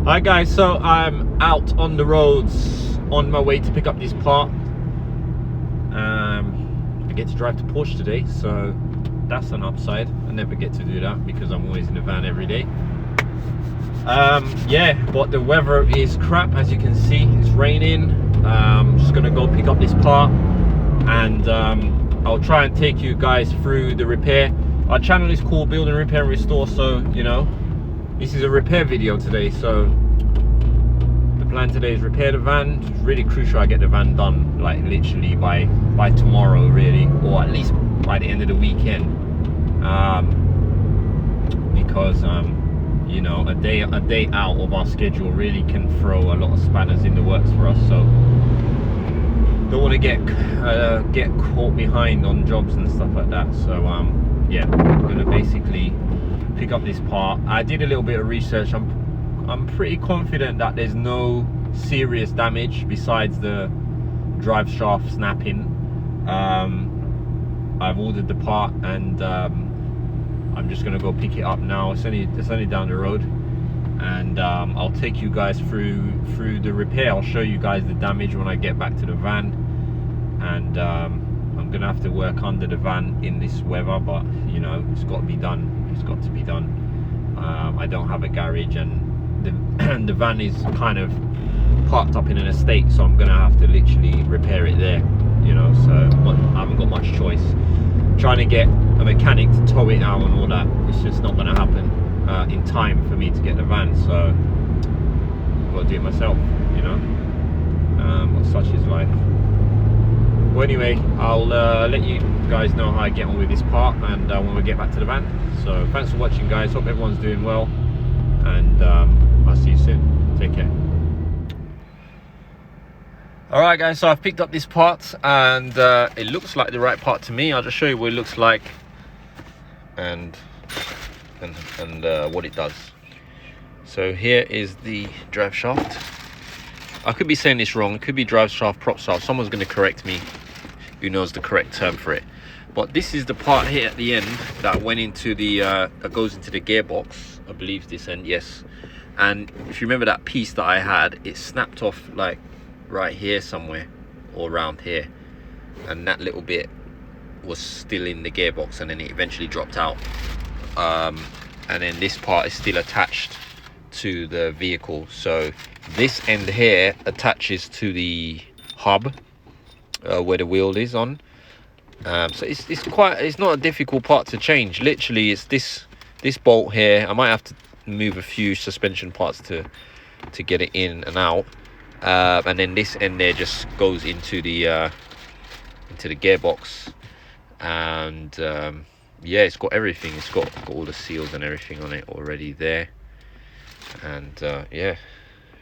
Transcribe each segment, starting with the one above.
Hi guys, so I'm out on the roads on my way to pick up this part. I get to drive to Porsche today, so that's an upside. I never get to do that because I'm always in the van every day. Yeah, but the weather is crap, as you can see. It's raining. I'm just gonna go pick up this part, and I'll try and take you guys through the repair. Our channel is called Build and Repair and Restore, so you know, this is a repair video today. So the plan today is repair the van. It's really crucial I get the van done, like literally by tomorrow, really, or at least by the end of the weekend, because you know, a day out of our schedule really can throw a lot of spanners in the works for us. So don't want to get caught behind on jobs and stuff like that. So yeah, I'm gonna basically pick up this part. I did a little bit of research. I'm pretty confident that there's no serious damage besides the drive shaft snapping. I've ordered the part, and I'm just gonna go pick it up now. It's only down the road, and I'll take you guys through the repair. I'll show you guys the damage when I get back to the van, and I'm gonna have to work under the van in this weather, but you know, it's got to be done. It's got to be done. I don't have a garage, and the van is kind of parked up in an estate, so I'm gonna have to literally repair it there, you know. So I haven't got much choice. Trying to get a mechanic to tow it out and all that, it's just not gonna happen in time for me to get the van, so I've got to do it myself, you know. But such is life. Well, anyway, I'll let you guys know how I get on with this part, and when we get back to the van. So thanks for watching, guys. Hope everyone's doing well, and I'll see you soon. Take care. Alright guys, so I've picked up this part, and it looks like the right part to me. I'll just show you what it looks like and what it does. So here is the drive shaft. I could be saying this wrong. It could be drive shaft, prop shaft. Someone's going to correct me who knows the correct term for it. But this is the part here at the end that went into the that goes into the gearbox. I believe this end, yes. And if you remember that piece that I had, it snapped off like right here somewhere, or around here, and that little bit was still in the gearbox, and then it eventually dropped out. And then this part is still attached to the vehicle. So this end here attaches to the hub where the wheel is on. So it's not a difficult part to change. Literally, it's this bolt here. I might have to move a few suspension parts to get it in and out. And then this end there just goes into the gearbox, and yeah, it's got everything. It's got all the seals and everything on it already there, and yeah,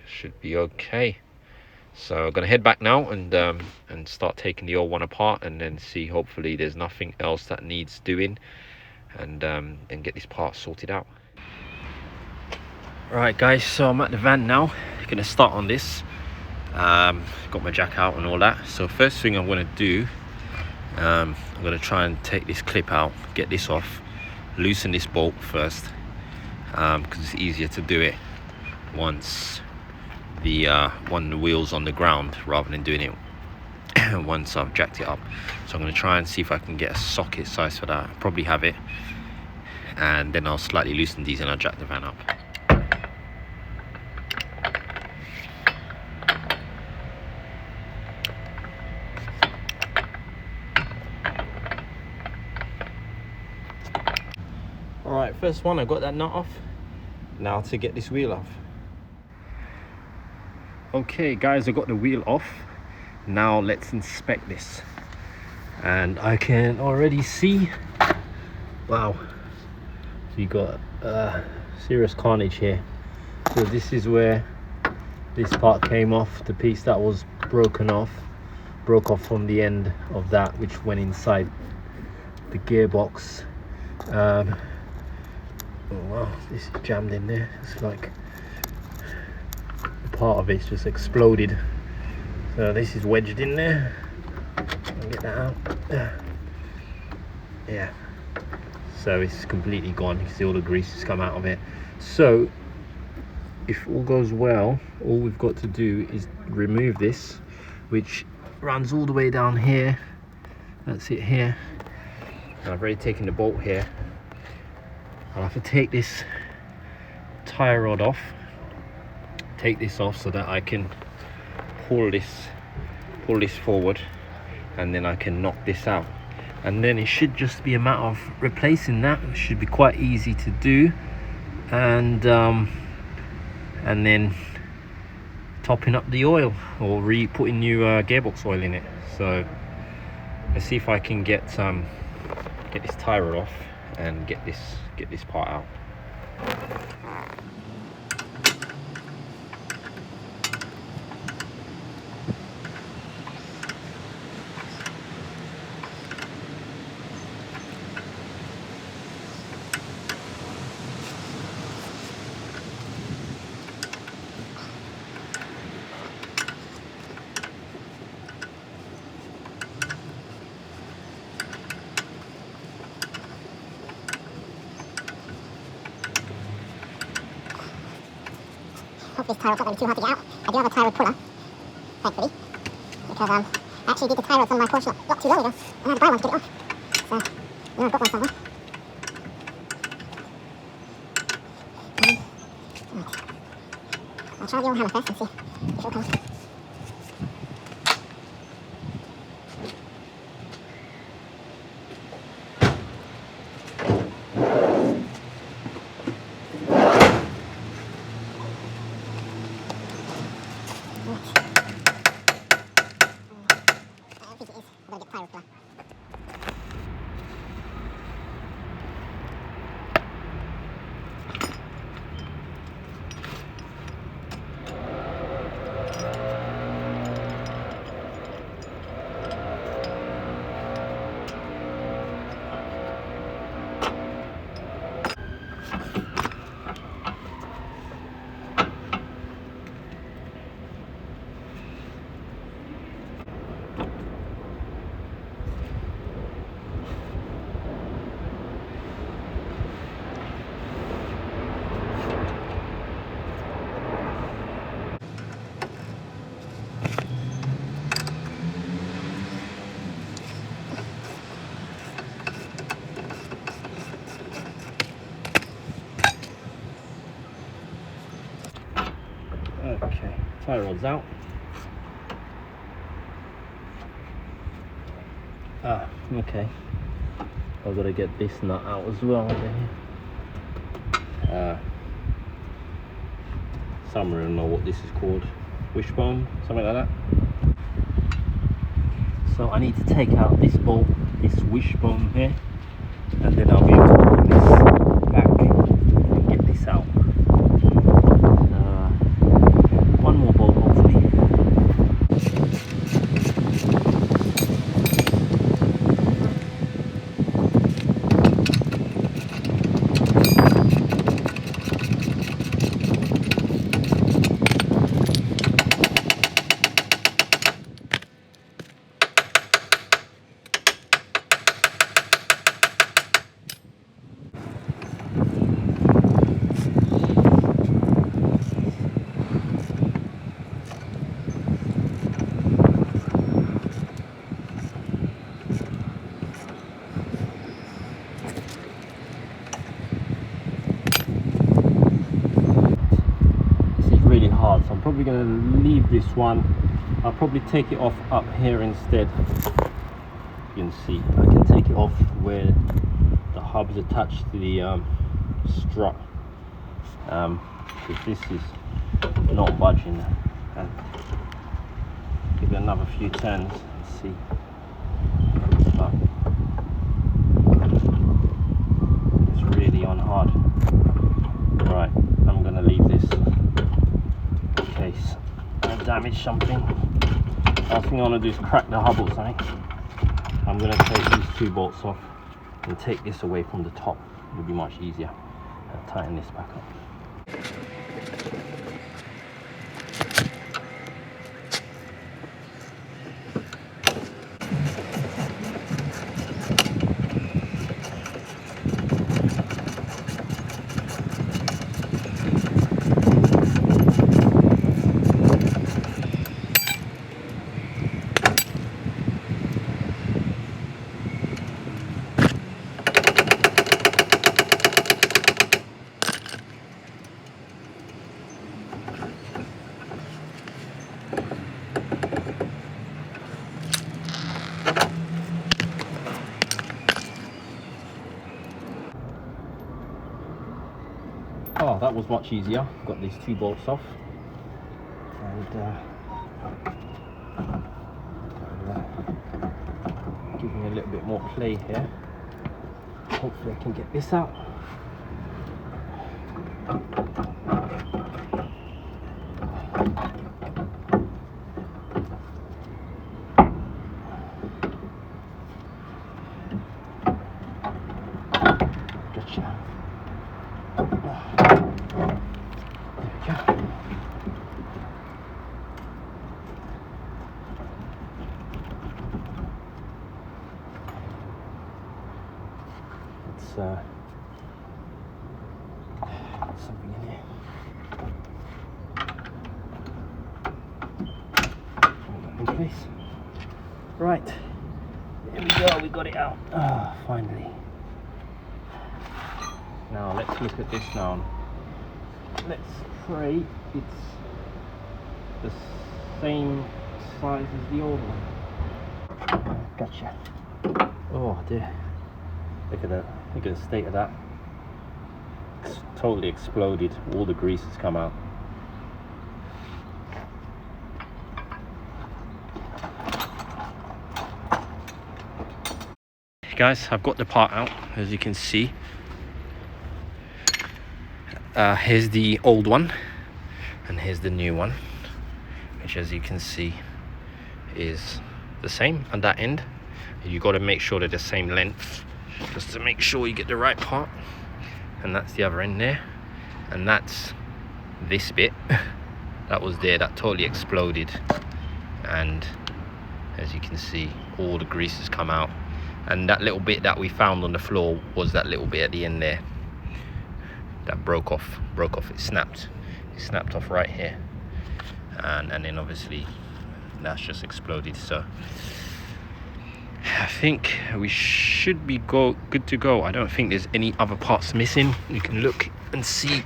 should be okay. So I'm gonna head back now and start taking the old one apart, and then see, hopefully there's nothing else that needs doing, and get this part sorted out. Right guys, so I'm at the van now. Gonna start on this. Got my jack out and all that. So first thing I'm going to do, I'm going to try and take this clip out, get this off, loosen this bolt first, because it's easier to do it once the wheel's on the ground rather than doing it once I've jacked it up. So I'm going to try and see if I can get a socket size for that. I'll probably have it, and then I'll slightly loosen these and I'll jack the van up. Alright, first one, I got that nut off. Now to get this wheel off. Okay guys, I got the wheel off. Now let's inspect this. And I can already see, wow, so you got serious carnage here. So this is where this part came off. The piece that was broke off from the end of that, which went inside the gearbox. Oh wow, this is jammed in there. It's like part of it's just exploded. So this is wedged in there. I'll get that out. Yeah, so it's completely gone. You can see all the grease has come out of it. So if all goes well, all we've got to do is remove this, which runs all the way down here. That's it here. And I've already taken the bolt here. I'll have to take this tie rod off, take this off so that I can pull this forward, and then I can knock this out, and then it should just be a matter of replacing that. It should be quite easy to do, and then topping up the oil or putting new gearbox oil in it. So let's see if I can get this tie rod off and get this part out. Hope this tie rod's not going to be too hard to get out. I do have a tie rod puller, thankfully, because I actually did the tie rods on my Porsche not too long ago, and I had to buy one to get it off. So now I've got one somewhere. Right. I'll try the old hammer first and see if it'll come. Okay, tie rod's out. Okay. I've got to get this nut out as well over here. Some don't know what this is called. Wishbone, something like that. So I need to take out this bolt, this wishbone here, and then I'll be able to pull this back and get this out. One more bolt hopefully. So I'm probably going to leave this one. I'll probably take it off up here instead. You can see I can take it off where the hub's attached to the strut, because this is not budging. And give it another few turns and see. But it's really on hard. Right, I'm going to leave this in case I damage something. Last thing I want to do is crack the hub or something. I'm going to take these two bolts off and take this away from the top. It'll be much easier. I'll tighten this back up. Oh, that was much easier. Got these 2 bolts off, and give me a little bit more play here. Hopefully I can get this out. Gotcha. Something in here. Hold that in place. Right, there we go, we got it out. Ah, finally. Now let's look at this now. Let's pray it's the same size as the old one. Gotcha. Oh dear. Look at that. Look at the state of that. It's totally exploded. All the grease has come out. Guys, I've got the part out, as you can see. Here's the old one, and here's the new one, which, as you can see, is the same on that end. You got to make sure they're the same length, just to make sure you get the right part. And that's the other end there, and that's this bit that was there that totally exploded, and as you can see, all the grease has come out. And that little bit that we found on the floor was that little bit at the end there that broke off. It snapped off right here, and then obviously that's just exploded. So I think we should be good to go. I don't think there's any other parts missing. You can look and see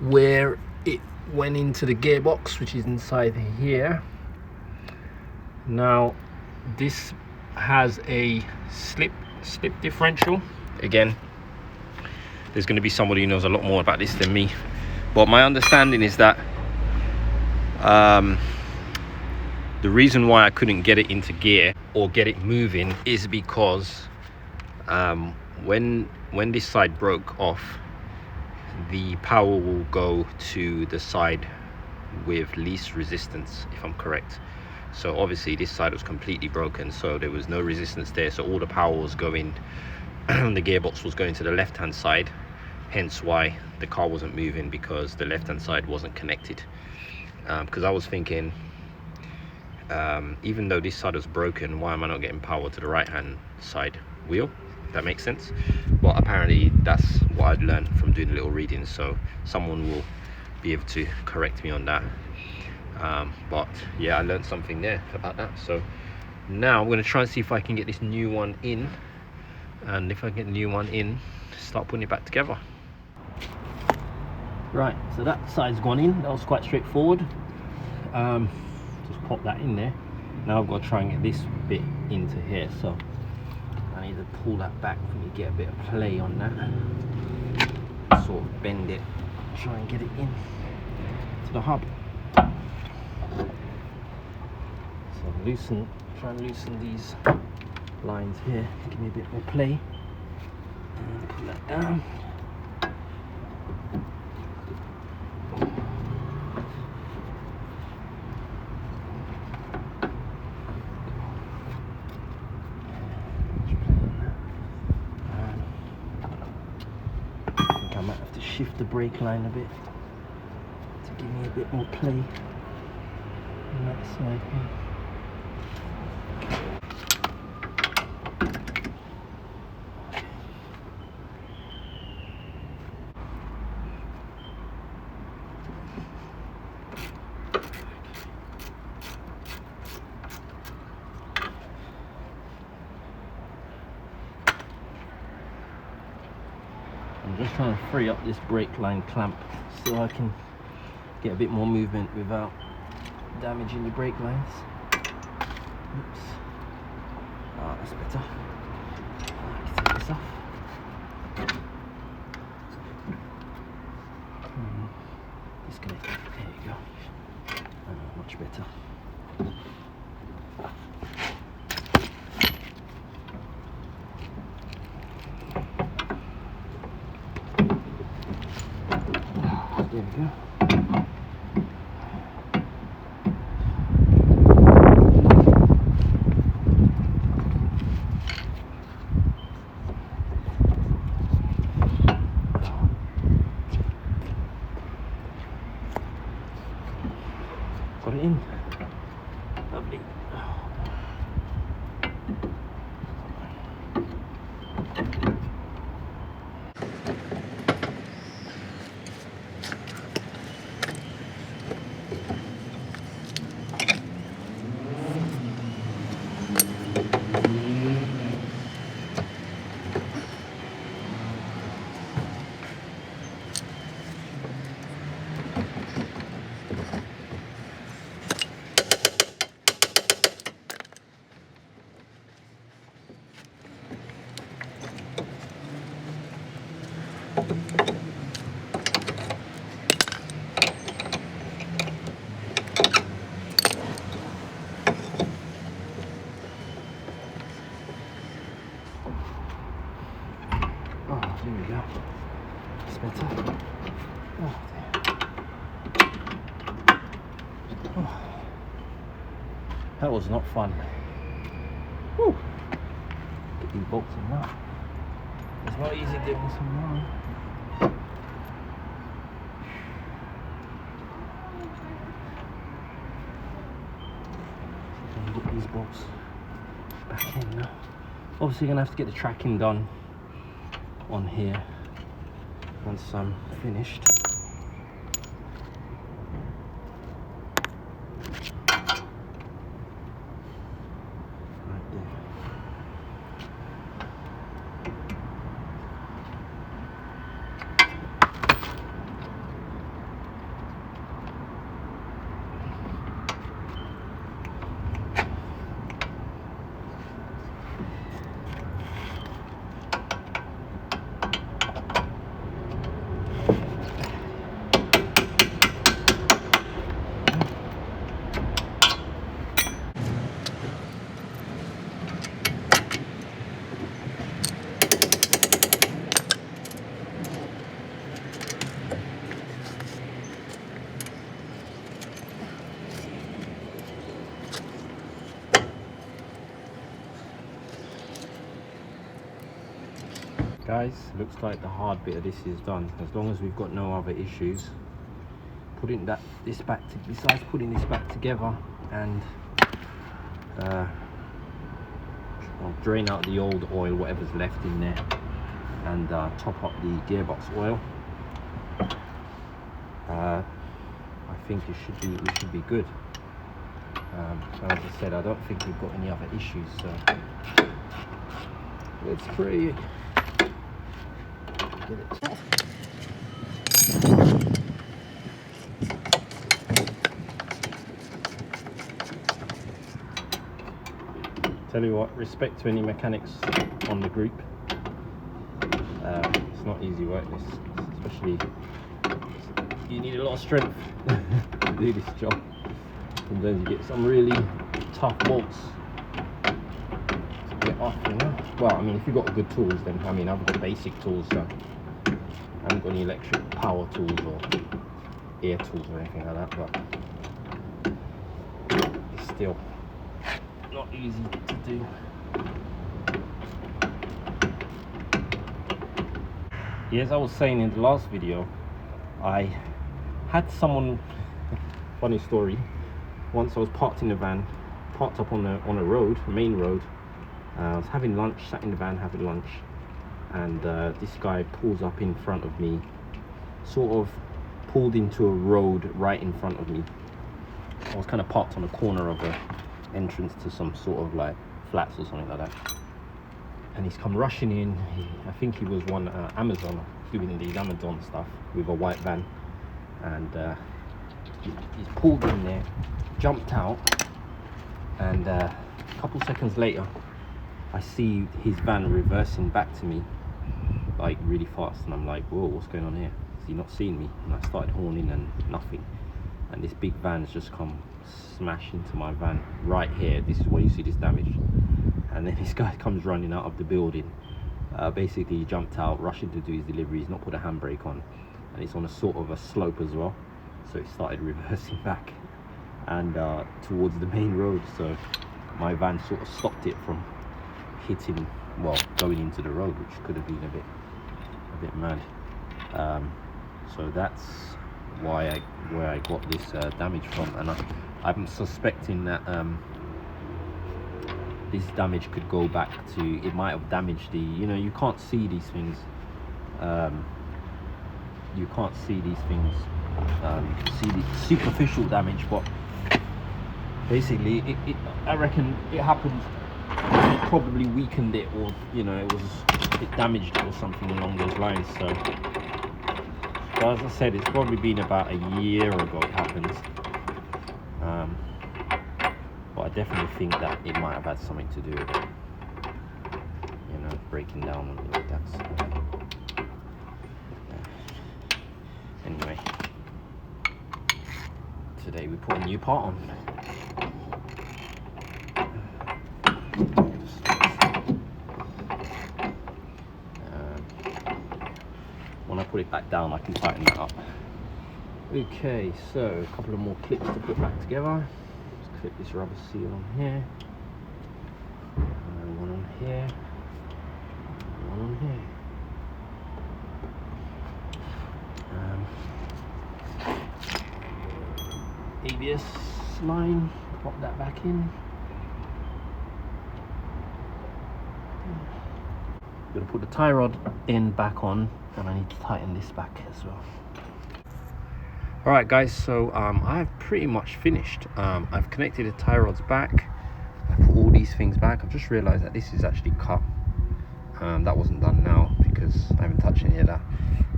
where it went into the gearbox, which is inside here. Now this has a slip differential. Again, there's going to be somebody who knows a lot more about this than me, but my understanding is that the reason why I couldn't get it into gear or get it moving is because when this side broke off, the power will go to the side with least resistance, if I'm correct. So obviously this side was completely broken, so there was no resistance there, so all the power was going the gearbox was going to the left hand side, hence why the car wasn't moving, because the left hand side wasn't connected. Because I was thinking, even though this side was broken, why am I not getting power to the right hand side wheel? If that makes sense. But apparently that's what I'd learned from doing a little reading, so someone will be able to correct me on that. But yeah, I learned something there about that. So now I'm going to try and see if I can get this new one in, and if I get the new one in, start putting it back together. Right, so that side's gone in. That was quite straightforward. Just pop that in there. Now I've got to try and get this bit into here, so I need to pull that back for me to get a bit of play on that. Sort of bend it, try and get it in to the hub. So try and loosen these lines here, give me a bit more play, and pull that down. I think I might have to shift the brake line a bit to give me a bit more play on that side here. I'm just trying to free up this brake line clamp so I can get a bit more movement without damaging the brake lines. Oops. Ah, that's better. I can take this off. There we go. Got it in. Lovely. There we go. It's better. Oh, dear. Oh. That was not fun. Woo. Get these bolts in now. It's not easy getting some wrong. Get these bolts back in now. Obviously, gonna have to get the tracking done on here once I'm finished. Right there. Guys, looks like the hard bit of this is done. As long as we've got no other issues, putting this back together and I'll drain out the old oil, whatever's left in there, and top up the gearbox oil. I think we should be good. As I said, I don't think we've got any other issues, so let's pray. Get it. Tell you what, respect to any mechanics on the group. It's not easy work, this, especially you need a lot of strength to do this job. Sometimes you get some really tough bolts to get off, you know. Well, I mean, if you've got good tools, then I mean, I've got basic tools, so I haven't got any electric power tools or air tools or anything like that, but it's still not easy to do. Yeah, as I was saying in the last video, I had someone, funny story, once I was parked in the van, parked up on a road, a main road. I was having lunch, sat in the van having lunch, and this guy pulls up in front of me, sort of pulled into a road right in front of me. I was kind of parked on a corner of a entrance to some sort of like flats or something like that, and he's come rushing in. I think he was one Amazon, doing these Amazon stuff with a white van, and he's pulled in there, jumped out, and a couple seconds later I see his van reversing back to me like really fast, and I'm like, whoa, what's going on here? Has he not seen me? And I started horning and nothing, and this big van's just come smash into my van right here. This is where you see this damage, and then this guy comes running out of the building. Basically he jumped out, rushing to do his delivery. He's not put a handbrake on, and it's on a sort of a slope as well, so it started reversing back and towards the main road, so my van sort of stopped it from hitting, well, going into the road, which could have been a bit mad. So that's where I got this damage from, and I'm suspecting that this damage could go back to, it might have damaged the, you know, you can't see these things, you can see the superficial damage, but basically it I reckon it happened, it probably weakened it, or you know, it damaged it or something along those lines. So as I said, it's probably been about a year ago it happened, but I definitely think that it might have had something to do with it, you know, breaking down on it like that. So, anyway, today we put a new part on. When I put it back down, I can tighten that up. Okay, so a couple of more clips to put back together. Let's clip this rubber seal on here, one on here, one on here. ABS line, pop that back in. I'm going to put the tie rod end back on, and I need to tighten this back as well. Alright guys, so I've pretty much finished. I've connected the tie rods back, I put all these things back. I've just realised that this is actually cut. That wasn't done now because I haven't touched any of that,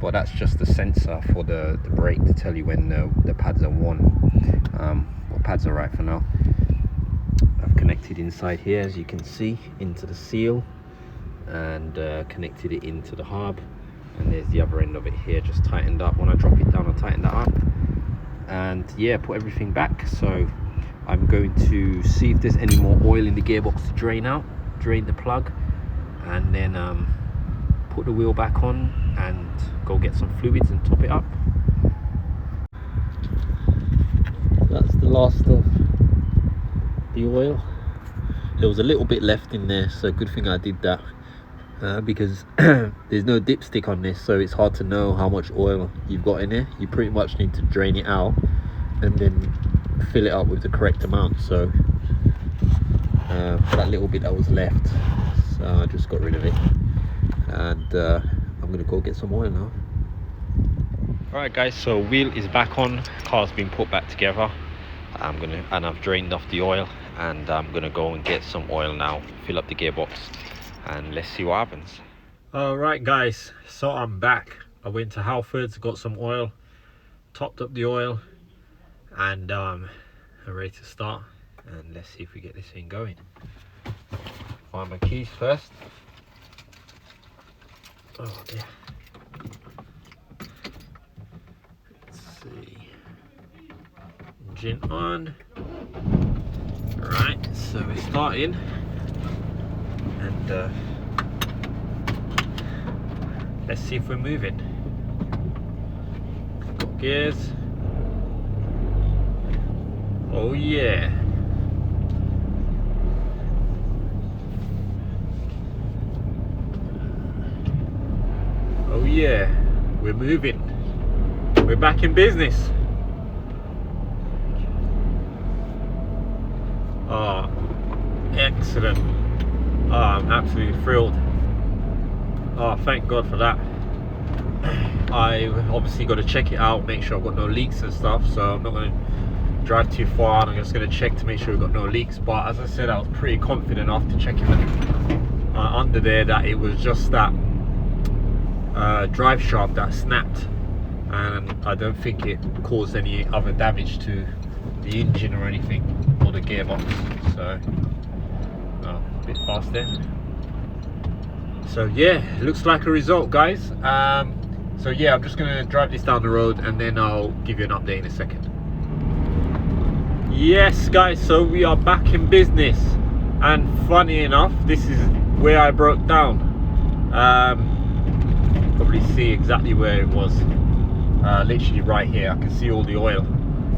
but that's just the sensor for the brake to tell you when the pads are worn. Well, pads are right for now. I've connected inside here, as you can see, into the seal, and connected it into the hub, and there's the other end of it here, just tightened up. When I drop it down, I'll tighten that up, and yeah, put everything back. So I'm going to see if there's any more oil in the gearbox to drain out, drain the plug, and then put the wheel back on and go get some fluids and top it up. That's the last of the oil. There was a little bit left in there, so good thing I did that, because there's no dipstick on this, so it's hard to know how much oil you've got in it. You pretty much need to drain it out and then fill it up with the correct amount. So that little bit that was left, so I just got rid of it, and I'm gonna go get some oil now. Alright guys, so wheel is back on, car's been put back together. I've drained off the oil, and I'm gonna go and get some oil now, fill up the gearbox, and let's see what happens. Alright guys, so I'm back. I went to Halfords, got some oil, topped up the oil, and I'm ready to start, and let's see if we get this thing going. Find my keys first. Oh dear. Let's see. Engine on. Right, so we're starting, and let's see if we're moving. Got gears. Oh yeah. Oh yeah, we're moving. We're back in business. Oh, excellent. Oh, I'm absolutely thrilled. Oh, thank God for that. I obviously got to check it out, make sure I've got no leaks and stuff, so I'm not going to drive too far, and I'm just going to check to make sure we've got no leaks. But as I said, I was pretty confident after checking it under there that it was just that drive shaft that snapped, and I don't think it caused any other damage to the engine or anything, or the gearbox. So a bit fast there. So yeah, looks like a result, guys. So yeah, I'm just gonna drive this down the road, and then I'll give you an update in a second. Yes guys, so we are back in business, and funny enough, this is where I broke down. Probably see exactly where it was. literally right here. I can see all the oil.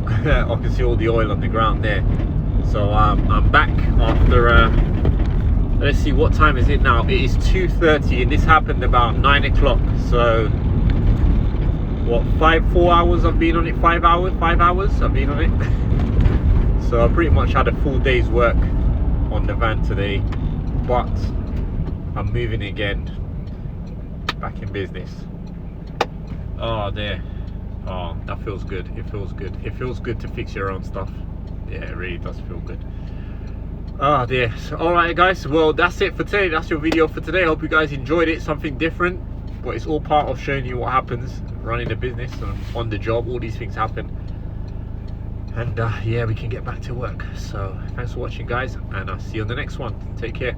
I can see all the oil on the ground there. So I'm back after let's see, what time is it now? It is 2:30 and this happened about 9 o'clock. So what, 4 hours I've been on it? 5 hours I've been on it. So I pretty much had a full day's work on the van today, but I'm moving again, back in business. Oh, there. Oh, that feels good. It feels good. It feels good to fix your own stuff. Yeah, it really does feel good. Oh dear. So, all right guys, well that's it for today. That's your video for today. I hope you guys enjoyed it. Something different, but it's all part of showing you what happens running a business and on the job. All these things happen, and yeah, we can get back to work. So thanks for watching guys, and I'll see you on the next one. Take care.